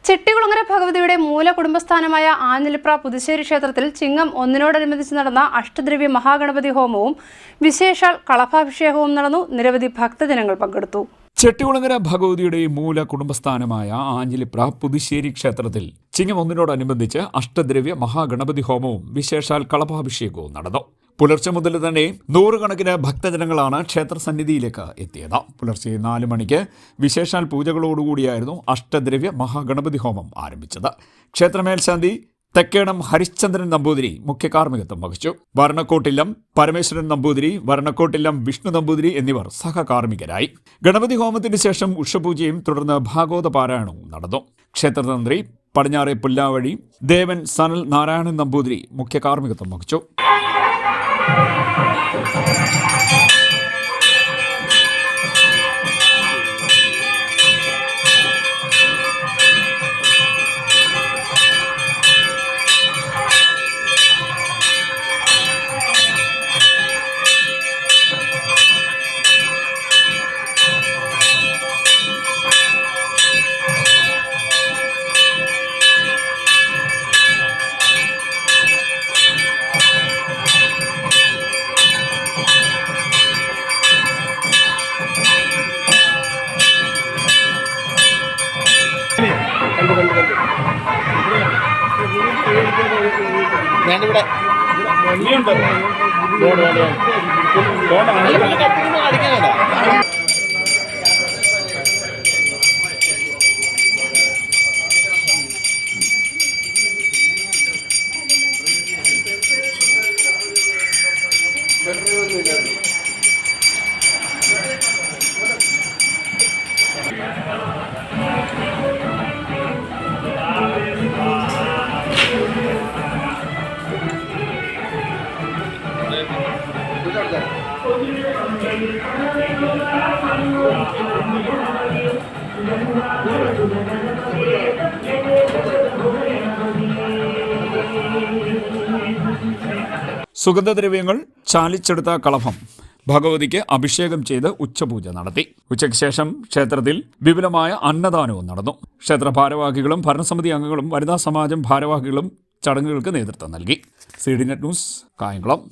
ചെട്ടികുളങ്ങര ഭഗവതിയുടെ മൂല കുടുംബസ്ഥാനമായ ആഞ്ഞിലിപ്ര പുതുശ്ശേരി ക്ഷേത്രത്തിൽ ചിങ്ങം 1-നോടനുബന്ധിച്ച് നടന്ന അഷ്ടദ്രവ്യ മഹാഗണപതി ഹോമവും വിശേഷാൽ കളഭാഭിഷേകവും നടന്നു. നിരവധി ഭക്തജനങ്ങൾ പങ്കെടുത്തു. ചെട്ടികുളങ്ങര ഭഗവതിയുടെ മൂല കുടുംബസ്ഥാനമായ ആഞ്ഞിലിപ്ര പുതുശ്ശേരി ക്ഷേത്രത്തിൽ ചിങ്ങം 1-നോടനുബന്ധിച്ച് അഷ്ടദ്രവ്യ മഹാഗണപതി ഹോമവും വിശേഷാൽ കളഭാഭിഷേകവും നടന്നു. പുലർച്ചെ മുതൽ തന്നെ നൂറുകണക്കിന് ഭക്തജനങ്ങളാണ് ക്ഷേത്രസന്നിധിയിലേക്ക് എത്തിയത്. പുലർച്ചെ 4 മണിക്ക് വിശേഷാൽ പൂജകളോടുകൂടിയായിരുന്നു അഷ്ടദ്രവ്യ മഹാഗണപതി ഹോമം ആരംഭിച്ചത്. ക്ഷേത്രമേൽശാന്തി തെക്കേടം ഹരിശ്ചന്ദ്രൻ നമ്പൂതിരി മുഖ്യ കാർമ്മികത്വം വഹിച്ചു. വരണക്കോട്ടില്ലം പരമേശ്വരൻ നമ്പൂതിരി, വരണക്കോട്ടില്ലം വിഷ്ണു നമ്പൂതിരി എന്നിവർ സഹകാർമ്മികരായി. ഗണപതി ഹോമത്തിന് ശേഷം ഉഷപൂജയും തുടർന്ന് ഭാഗവത പാരായണവും നടന്നു. ക്ഷേത്രതന്ത്രി പടിഞ്ഞാറെ പുല്ലാവഴി ദേവൻ സനൽ നാരായണൻ നമ്പൂതിരി മുഖ്യ കാർമ്മികത്വം വഹിച്ചു. ഞാനിവിടെ സുഗന്ധദ്രവ്യങ്ങൾ ചാലിച്ചെടുത്ത കളഭം ഭഗവതിക്ക് അഭിഷേകം ചെയ്ത് ഉച്ചപൂജ നടത്തി. ഉച്ചയ്ക്ക് ശേഷം ക്ഷേത്രത്തിൽ വിപുലമായ അന്നദാനവും നടന്നു. ക്ഷേത്ര ഭാരവാഹികളും ഭരണസമിതി അംഗങ്ങളും വനിതാ സമാജം ഭാരവാഹികളും ചടങ്ങുകൾക്ക് നേതൃത്വം നൽകി. CDNet news, Kayamkulam.